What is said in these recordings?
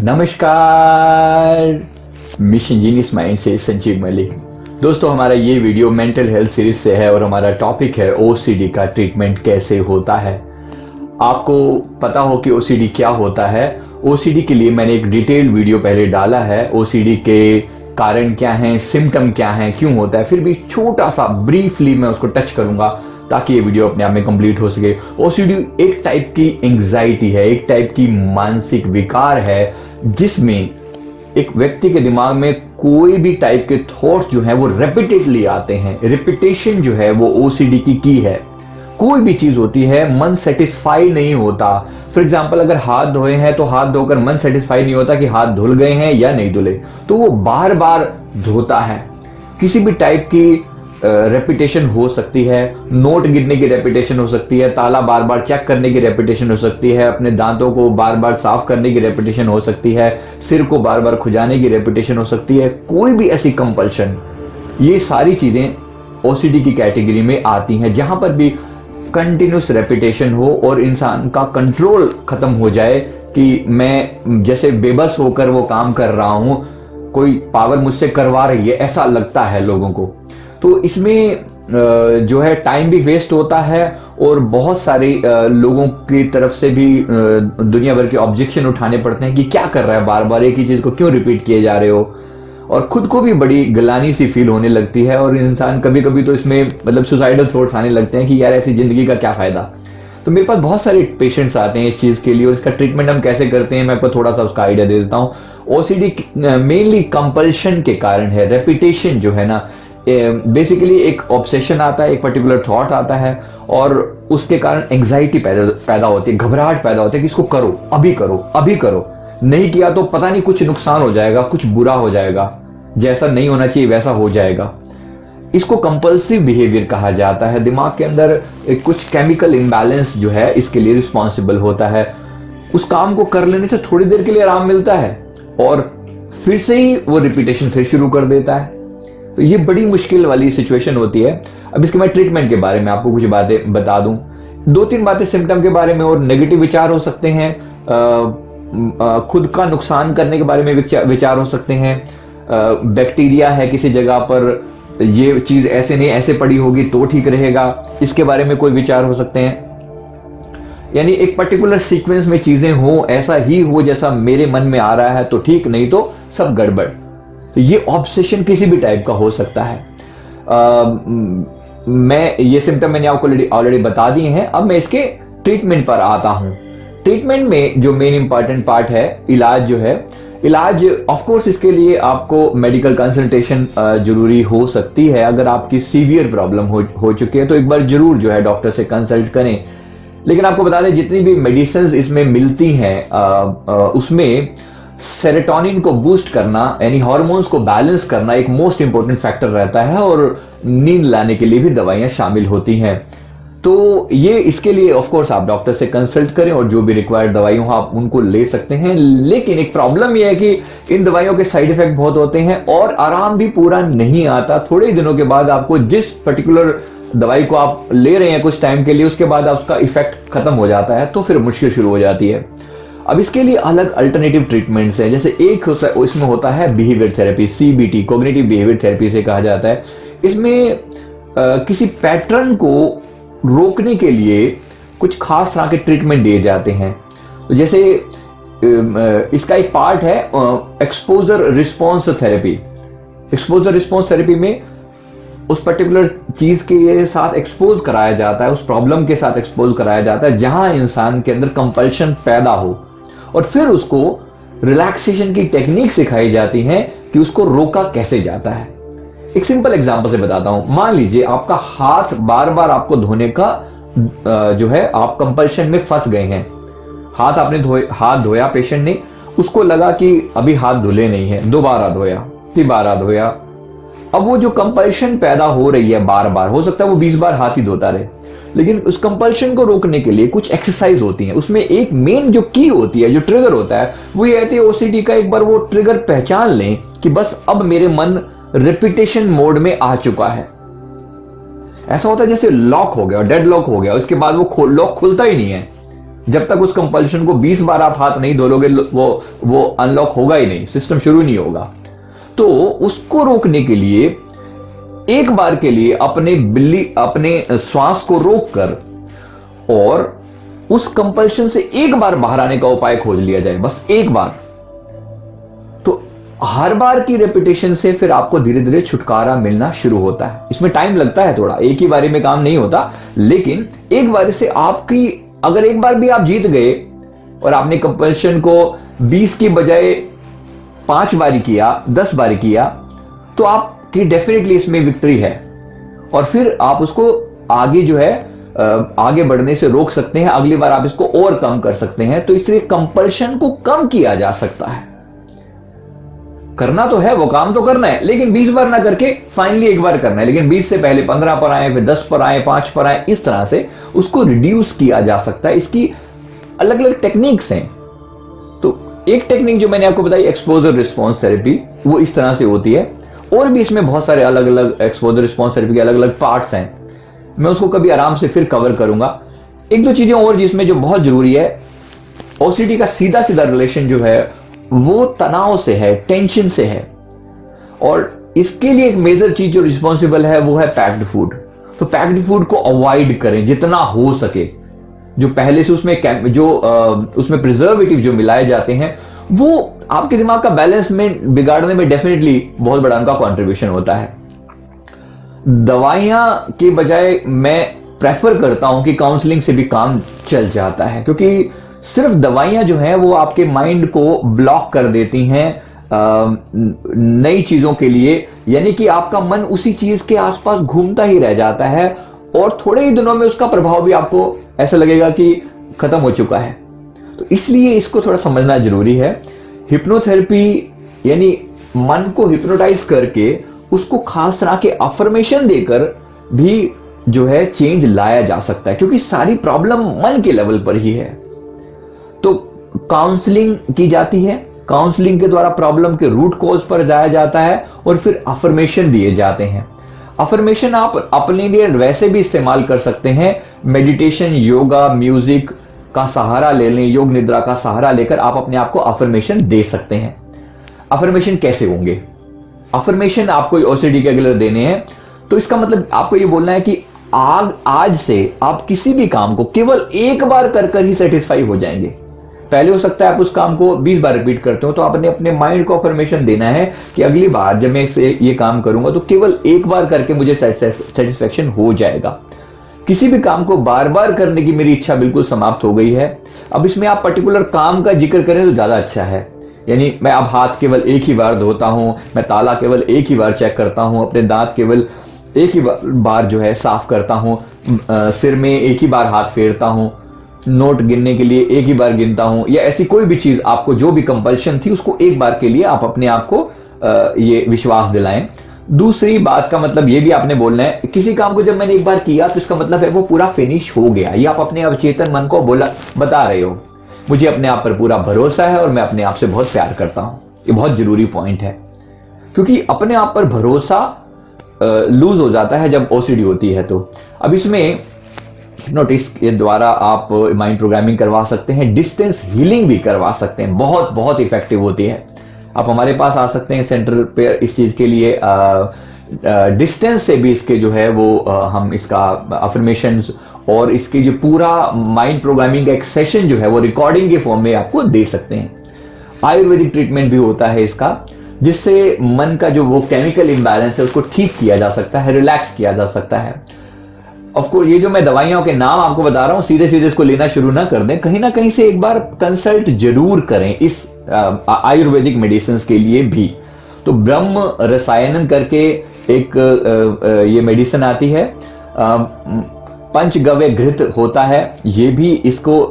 नमस्कार, mission genius mind से संजीव मलिक। दोस्तों, हमारा ये वीडियो मेंटल हेल्थ सीरीज से है और हमारा टॉपिक है ओसीडी का ट्रीटमेंट कैसे होता है। आपको पता हो कि ओसीडी क्या होता है। ओसीडी के लिए मैंने एक डिटेल्ड वीडियो पहले डाला है। ओसीडी के कारण क्या हैं, सिम्टम क्या हैं, क्यों होता है, फिर भी छोटा सा ब्रीफली मैं उसको टच करूंगा ताकि ये वीडियो अपने आप में कंप्लीट हो सके। ओसीडी एक टाइप की एंग्जाइटी है, एक टाइप की मानसिक विकार है जिसमें एक व्यक्ति के दिमाग में कोई भी टाइप के थॉट्स जो हैं वो रेपिटेडली आते हैं। रिपीटेशन जो है वो ओसीडी की है। कोई भी चीज होती है, मन सेटिस्फाई नहीं होता। फॉर एग्जाम्पल, अगर हाथ धोए हैं तो हाथ धोकर मन सेटिस्फाई नहीं होता कि हाथ धुल गए हैं या नहीं धुले, तो वो बार बार धोता है। किसी भी टाइप की रेपिटेशन हो सकती है। नोट गिनने की रेपिटेशन हो सकती है, ताला बार बार चेक करने की रेपिटेशन हो सकती है, अपने दांतों को बार बार साफ करने की रेपिटेशन हो सकती है, सिर को बार बार खुजाने की रेपिटेशन हो सकती है। कोई भी ऐसी कंपल्शन, ये सारी चीजें ओसीडी की कैटेगरी में आती हैं। जहां पर भी कंटिन्यूस रेपिटेशन हो और इंसान का कंट्रोल खत्म हो जाए कि मैं जैसे बेबस होकर वो काम कर रहा हूं, कोई पावर मुझसे करवा रही है, ऐसा लगता है लोगों को। तो इसमें जो है टाइम भी वेस्ट होता है और बहुत सारे लोगों की तरफ से भी दुनिया भर के ऑब्जेक्शन उठाने पड़ते हैं कि क्या कर रहा है, बार बार एक ही चीज को क्यों रिपीट किए जा रहे हो। और खुद को भी बड़ी गलानी सी फील होने लगती है और इंसान कभी कभी तो इसमें मतलब सुसाइडल थॉट्स आने लगते हैं कि यार ऐसी जिंदगी का क्या फायदा। तो मेरे पास बहुत सारे पेशेंट्स आते हैं इस चीज के लिए और इसका ट्रीटमेंट हम कैसे करते हैं मैं आपको थोड़ा सा उसका आइडिया दे देता हूं। ओसीडी मेनली कंपल्शन के कारण है। रेपिटेशन जो है ना, बेसिकली एक ऑब्सेशन आता है, एक पर्टिकुलर थॉट आता है और उसके कारण एंग्जाइटी पैदा होती है, घबराहट पैदा होती है कि इसको करो, अभी करो, अभी करो, नहीं किया तो पता नहीं कुछ नुकसान हो जाएगा, कुछ बुरा हो जाएगा, जैसा नहीं होना चाहिए वैसा हो जाएगा। इसको कंपल्सिव बिहेवियर कहा जाता है। दिमाग के अंदर कुछ केमिकल इम्बैलेंस जो है इसके लिए रिस्पॉन्सिबल होता है। उस काम को कर लेने से थोड़ी देर के लिए आराम मिलता है और फिर से ही वो रिपीटेशन फिर शुरू कर देता है। तो ये बड़ी मुश्किल वाली सिचुएशन होती है। अब इसके मैं ट्रीटमेंट के बारे में आपको कुछ बातें बता दूं। दो तीन बातें सिम्टम के बारे में और नेगेटिव विचार हो सकते हैं, खुद का नुकसान करने के बारे में विचार हो सकते हैं। बैक्टीरिया है किसी जगह पर, ये चीज ऐसे नहीं ऐसे पड़ी होगी तो ठीक रहेगा, इसके बारे में कोई विचार हो सकते हैं। यानी एक पर्टिकुलर सीक्वेंस में चीजें हो, ऐसा ही हो जैसा मेरे मन में आ रहा है तो ठीक, नहीं तो सब गड़बड़। तो ये ऑब्सेशन किसी भी टाइप का हो सकता है। मैं ये सिम्टम मैंने आपको ऑलरेडी बता दिए हैं। अब मैं इसके ट्रीटमेंट पर आता हूं। ट्रीटमेंट में जो मेन इंपॉर्टेंट पार्ट है, इलाज जो है, इलाज ऑफ कोर्स इसके लिए आपको मेडिकल कंसल्टेशन जरूरी हो सकती है। अगर आपकी सीवियर प्रॉब्लम हो चुकी है तो एक बार जरूर जो है डॉक्टर से कंसल्ट करें। लेकिन आपको बता दें, जितनी भी मेडिसिन इसमें मिलती हैं उसमें सेरोटोनिन को बूस्ट करना यानी हार्मोन्स को बैलेंस करना एक मोस्ट इंपोर्टेंट फैक्टर रहता है और नींद लाने के लिए भी दवाइयां शामिल होती हैं। तो ये इसके लिए ऑफ कोर्स आप डॉक्टर से कंसल्ट करें और जो भी रिक्वायर्ड दवाई हो आप उनको ले सकते हैं। लेकिन एक प्रॉब्लम यह है कि इन दवाइयों के साइड इफेक्ट बहुत होते हैं और आराम भी पूरा नहीं आता। थोड़े ही दिनों के बाद आपको जिस पर्टिकुलर दवाई को आप ले रहे हैं कुछ टाइम के लिए, उसके बाद उसका इफेक्ट खत्म हो जाता है तो फिर मुश्किल शुरू हो जाती है। अब इसके लिए अलग अल्टरनेटिव ट्रीटमेंट्स हैं। जैसे एक इसमें होता है behaviour therapy, CBT, cognitive behaviour therapy से कहा जाता है। इसमें किसी पैटर्न को रोकने के लिए कुछ खास तरह के ट्रीटमेंट दिए जाते हैं। तो जैसे इसका एक पार्ट है exposure response therapy. Exposure response therapy में उस पर्टिकुलर चीज के साथ एक्सपोज कराया जाता है, उस प्रॉब्लम के साथ एक्सपोज कराया जाता है जहां इंसान के अंदर कंपल्शन पैदा हो और फिर उसको रिलैक्सेशन की टेक्निक सिखाई जाती है कि उसको रोका कैसे जाता है। एक सिंपल एग्जांपल से बताता हूं। मान लीजिए आपका हाथ बार बार आपको धोने का जो है, आप कंपल्शन में फंस गए हैं। हाथ धोया पेशेंट ने, उसको लगा कि अभी हाथ धुले नहीं है, दोबारा धोया, तिबारा धोया। अब वो जो कंपल्शन पैदा हो रही है बार बार, हो सकता है वो 20 बार हाथ ही धोता रहे, लेकिन उस कंपल्शन को रोकने के लिए कुछ एक्सरसाइज होती है। उसमें एक मेन जो की होती है, जो ट्रिगर होता है, वो ये है ओसीडी का। एक बार वो ट्रिगर पहचान लें कि बस अब मेरे मन रिपीटेशन मोड में आ चुका है। ऐसा होता है जैसे लॉक हो गया, डेड लॉक हो गया, उसके बाद वो लॉक खुलता ही नहीं है। जब तक उस कंपल्शन को 20 बार आप हाथ नहीं धोलोगे वो अनलॉक होगा ही नहीं, सिस्टम शुरू नहीं होगा। तो उसको रोकने के लिए एक बार के लिए अपने श्वास को रोककर और उस कंपल्शन से एक बार बाहर आने का उपाय खोज लिया जाए, बस एक बार। तो हर बार की रेपिटेशन से फिर आपको धीरे धीरे छुटकारा मिलना शुरू होता है। इसमें टाइम लगता है थोड़ा, एक ही बारी में काम नहीं होता, लेकिन एक बारी से आपकी अगर एक बार भी आप जीत गए और आपने कंपल्शन को 20 की बजाय 5 बारी किया, 10 बारी किया, तो आपकी डेफिनेटली इसमें विक्ट्री है और फिर आप उसको आगे जो है आगे बढ़ने से रोक सकते हैं। अगली बार आप इसको और कम कर सकते हैं। तो इसलिए कंपल्शन को कम किया जा सकता है। करना तो है, वो काम तो करना है, लेकिन 20 बार ना करके फाइनली एक बार करना है। लेकिन 20 से पहले 15 पर आए, फिर 10 पर आए, 5 पर आए, इस तरह से उसको रिड्यूस किया जा सकता है। इसकी अलग अलग टेक्निक्स हैं। तो एक टेक्निक जो मैंने आपको बताई एक्सपोजर रिस्पॉन्स थेरेपी, वो इस तरह से होती है। और भी इसमें बहुत सारे अलग अलग एक्सपोजर रिस्पॉन्स थेरेपी के अलग अलग पार्ट्स हैं, मैं उसको कभी आराम से फिर कवर करूंगा। एक दो चीजें और जिसमें जो बहुत जरूरी है, ओसीडी का सीधा सीधा रिलेशन जो है वो तनाव से है, टेंशन से है, और इसके लिए एक मेजर चीज जो रिस्पॉन्सिबल है वो है पैक्ड फूड। तो पैक्ड फूड को अवॉइड करें जितना हो सके। जो पहले से उसमें प्रिजर्वेटिव जो मिलाए जाते हैं वो आपके दिमाग का बैलेंस में बिगाड़ने में डेफिनेटली बहुत बड़ा उनका कॉन्ट्रीब्यूशन होता है। दवाइयां के बजाय मैं प्रेफर करता हूं कि काउंसलिंग से भी काम चल जाता है, क्योंकि सिर्फ दवाइयां जो हैं वो आपके माइंड को ब्लॉक कर देती हैं नई चीजों के लिए, यानी कि आपका मन उसी चीज के आसपास घूमता ही रह जाता है और थोड़े ही दिनों में उसका प्रभाव भी आपको ऐसा लगेगा कि खत्म हो चुका है। तो इसलिए इसको थोड़ा समझना जरूरी है। हिप्नोथेरेपी यानी मन को हिप्नोटाइज करके उसको खास तरह के अफर्मेशन देकर भी जो है चेंज लाया जा सकता है, क्योंकि सारी प्रॉब्लम मन के लेवल पर ही है। तो काउंसलिंग की जाती है, काउंसलिंग के द्वारा प्रॉब्लम के रूट कॉज पर जाया जाता है और फिर अफर्मेशन दिए जाते हैं। अफर्मेशन आप अपने लिए वैसे भी इस्तेमाल कर सकते हैं, मेडिटेशन, योगा, म्यूजिक का सहारा ले लें, योग निद्रा का सहारा लेकर आप अपने आप को अफर्मेशन दे सकते हैं। अफर्मेशन कैसे होंगे? अफर्मेशन आपको ओसीडी के अगर देने हैं तो इसका मतलब आपको ये बोलना है कि आज से आप किसी भी काम को केवल एक बार कर ही सेटिस्फाई हो जाएंगे। पहले हो सकता है आप उस काम को 20 बार रिपीट करते हो, तो आपने अपने माइंड को अफर्मेशन देना है कि अगली बार जब मैं ये काम करूंगा तो केवल एक बार करके मुझे सेटिस्फेक्शन हो जाएगा। किसी भी काम को बार बार करने की मेरी इच्छा बिल्कुल समाप्त हो गई है। अब इसमें आप पर्टिकुलर काम का जिक्र करें तो ज्यादा अच्छा है। यानी मैं अब हाथ केवल एक ही बार धोता हूं, मैं ताला केवल एक ही बार चेक करता हूं, अपने दांत केवल एक ही बार जो है साफ करता हूं, सिर में एक ही बार हाथ फेरता हूं, नोट गिनने के लिए एक ही बार गिनता हूं, या ऐसी कोई भी चीज आपको जो भी कंपल्शन थी उसको एक बार के लिए आप अपने आप को ये विश्वास दिलाएं। दूसरी बात का मतलब ये भी आपने बोलना है, किसी काम को जब मैंने एक बार किया तो इसका मतलब है वो पूरा फिनिश हो गया। ये आप अपने अवचेतन मन को बता रहे हो, मुझे अपने आप पर पूरा भरोसा है और मैं अपने आप से बहुत प्यार करता हूं। ये बहुत जरूरी पॉइंट है, क्योंकि अपने आप पर भरोसा लूज हो जाता है जब ओसीडी होती है। तो अब इसमें हिप्नोटिक्स के द्वारा आप माइंड प्रोग्रामिंग करवा सकते हैं, डिस्टेंस हीलिंग भी करवा सकते हैं, बहुत बहुत इफेक्टिव होती है। आप हमारे पास आ सकते हैं सेंटर पे इस चीज के लिए। डिस्टेंस से भी इसके जो है वो हम इसका अफर्मेशंस और इसके जो पूरा माइंड प्रोग्रामिंग का एक सेशन जो है वो रिकॉर्डिंग के फॉर्म में आपको दे सकते हैं। आयुर्वेदिक ट्रीटमेंट भी होता है इसका, जिससे मन का जो वो केमिकल इम्बैलेंस है उसको ठीक किया जा सकता है, रिलैक्स किया जा सकता है। ऑफ कोर्स ये जो मैं दवाइयों के नाम आपको बता रहा हूं, सीधे सीधे इसको लेना शुरू ना कर दें, कहीं ना कहीं से एक बार कंसल्ट जरूर करें इस आयुर्वेदिक मेडिसिन के लिए भी। तो ब्रह्म रसायनन करके एक ये मेडिसिन आती है, पंचगव्य घृत होता है, ये भी इसको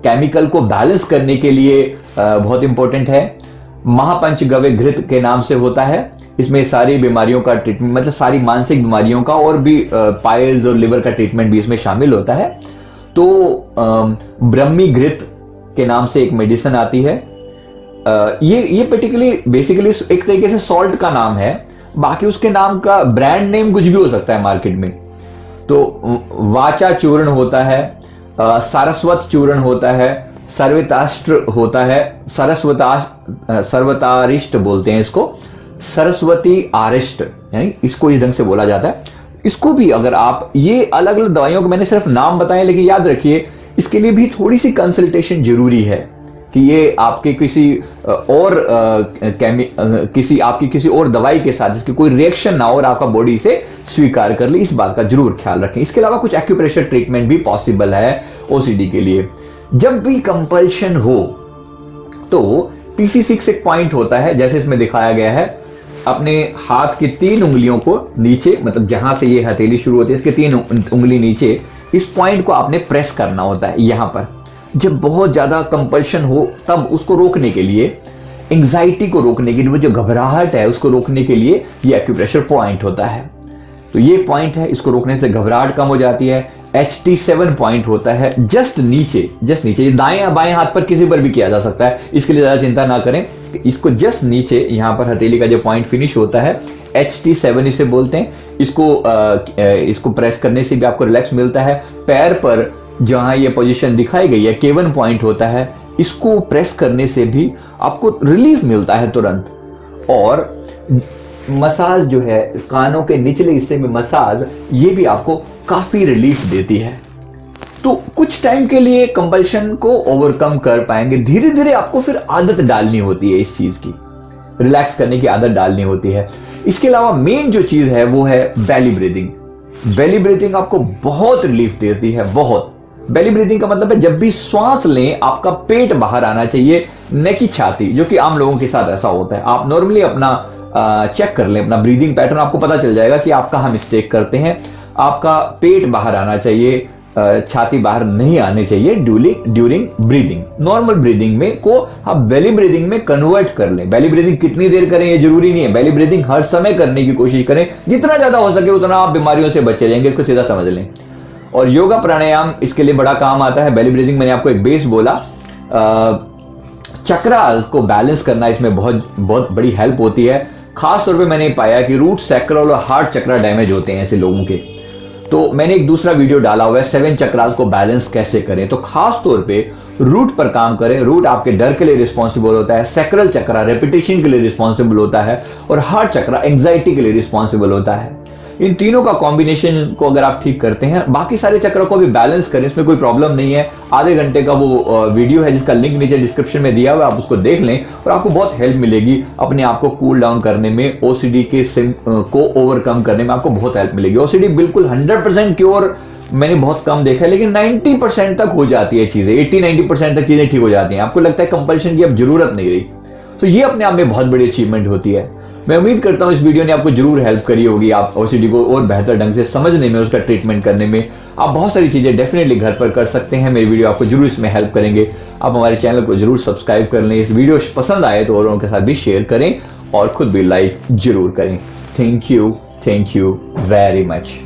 केमिकल को बैलेंस करने के लिए बहुत इंपॉर्टेंट है। महापंचगव्य घृत के नाम से होता है, इसमें सारी बीमारियों का ट्रीटमेंट, मतलब सारी मानसिक बीमारियों का और भी पाइल्स और लिवर का ट्रीटमेंट भी इसमें शामिल होता है। तो ब्रह्मी घृत के नाम से एक मेडिसिन आती है। ये पर्टिकुलरली बेसिकली एक तरीके से सॉल्ट का नाम है, बाकी उसके नाम का ब्रांड नेम कुछ भी हो सकता है मार्केट में। तो वाचा चूर्ण होता है, सारस्वत चूर्ण होता है, सर्वताष्ट्र होता है, सर्वतारिष्ट बोलते हैं इसको, सरस्वती आरिष्ट, इसको इस ढंग से बोला जाता है। इसको भी अगर आप, ये अलग अलग दवाइयों को मैंने सिर्फ नाम बताए, लेकिन याद रखिए इसके लिए भी थोड़ी सी कंसल्टेशन जरूरी है कि ये आपके किसी और दवाई के साथ जिसकी कोई रिएक्शन ना हो और आपका बॉडी इसे स्वीकार कर ले, इस बात का जरूर ख्याल रखें। इसके अलावा कुछ एक्यूप्रेशर ट्रीटमेंट भी पॉसिबल है ओसीडी के लिए। जब भी कंपल्शन हो तो TC6 एक पॉइंट होता है, जैसे इसमें दिखाया गया है, अपने हाथ की 3 उंगलियों को नीचे, मतलब जहां से ये हथेली शुरू होती है इसके 3 उंगली नीचे, इस पॉइंट को आपने प्रेस करना होता है यहां पर। जब बहुत ज्यादा कंपल्शन हो तब उसको रोकने के लिए, एंग्जाइटी को रोकने के लिए, वो जो घबराहट है उसको रोकने के लिए ये एक्यूप्रेशर पॉइंट होता है। तो ये पॉइंट है, इसको रोकने से घबराहट कम हो जाती है। HT7 पॉइंट होता है जस्ट नीचे, ये दाएं या बाएं हाथ पर किसी पर भी किया जा सकता है, इसके लिए ज्यादा चिंता ना करें। इसको जस्ट नीचे यहां पर हथेली का जो पॉइंट फिनिश होता है, HT7 इसे बोलते हैं। इसको प्रेस करने से भी आपको रिलैक्स मिलता है। पैर पर जहां ये पोजीशन दिखाई गई है, K1 पॉइंट होता है, इसको प्रेस करने से भी आपको रिलीफ मिलता है तुरंत। और मसाज जो है, कानों के निचले हिस्से में मसाज, ये भी आपको काफी रिलीफ देती है। तो कुछ टाइम के लिए कंपल्शन को ओवरकम कर पाएंगे, धीरे धीरे आपको फिर आदत डालनी होती है इस चीज की, रिलैक्स करने की आदत डालनी होती है। इसके अलावा मेन जो चीज है वो है बेली ब्रीदिंग। बेली ब्रीदिंग आपको बहुत रिलीफ देती है, बहुत। बेली ब्रीदिंग का मतलब है जब भी श्वास लें आपका पेट बाहर आना चाहिए, न कि छाती, जो कि आम लोगों के साथ ऐसा होता है। आप नॉर्मली अपना चेक कर लें अपना ब्रीदिंग पैटर्न, आपको पता चल जाएगा कि आप कहां मिस्टेक करते हैं। आपका पेट बाहर आना चाहिए, छाती बाहर नहीं आने चाहिए ड्यूरिंग ब्रीदिंग। नॉर्मल ब्रीदिंग में को आप बेली ब्रीदिंग में कन्वर्ट कर लें। बेली ब्रीदिंग कितनी देर करें ये जरूरी नहीं है, बेली ब्रीदिंग हर समय करने की कोशिश करें, जितना ज्यादा हो सके उतना आप बीमारियों से बचे रहेंगे, इसको सीधा समझ लें। और योगा प्राणायाम इसके लिए बड़ा काम आता है। बेली ब्रीदिंग मैंने आपको एक बेस बोला, चक्रास को बैलेंस करना इसमें बहुत बहुत बड़ी हेल्प होती है। खास तौर पे मैंने पाया कि रूट, सैक्रल और हार्ट चक्रा डैमेज होते हैं ऐसे लोगों के। तो मैंने एक दूसरा वीडियो डाला हुआ है 7 चक्रास को बैलेंस कैसे करें। तो खास तौर पे रूट पर काम करें। रूट आपके डर के लिए रिस्पॉन्सिबल होता है, सैक्रल चक्रा रेपिटेशन के लिए रिस्पॉन्सिबल होता है, और हार्ट चक्रा एंग्जाइटी के लिए रिस्पॉन्सिबल होता है। इन तीनों का कॉम्बिनेशन को अगर आप ठीक करते हैं, बाकी सारे चक्रों को भी बैलेंस करें, इसमें कोई प्रॉब्लम नहीं है। आधे घंटे का वो वीडियो है जिसका लिंक नीचे डिस्क्रिप्शन में दिया हुआ है, आप उसको देख लें और आपको बहुत हेल्प मिलेगी अपने आप को कूल डाउन करने में, ओसीडी के को ओवरकम करने में आपको बहुत हेल्प मिलेगी। ओसीडी बिल्कुल 100% क्योर मैंने बहुत कम देखा है, लेकिन 90% तक हो जाती है चीजें, 80-90% तक चीजें ठीक हो जाती हैं। आपको लगता है कंपल्शन की अब जरूरत नहीं रही, तो ये अपने आप में बहुत बड़ी अचीवमेंट होती है। मैं उम्मीद करता हूं इस वीडियो ने आपको जरूर हेल्प करी होगी, आप ओसीडी को और बेहतर ढंग से समझने में, उसका ट्रीटमेंट करने में। आप बहुत सारी चीजें डेफिनेटली घर पर कर सकते हैं। मेरी वीडियो आपको जरूर इसमें हेल्प करेंगे। आप हमारे चैनल को जरूर सब्सक्राइब कर लें। इस वीडियो पसंद आए तो औरों के साथ भी शेयर करें और खुद भी लाइक जरूर करें। Thank you very much.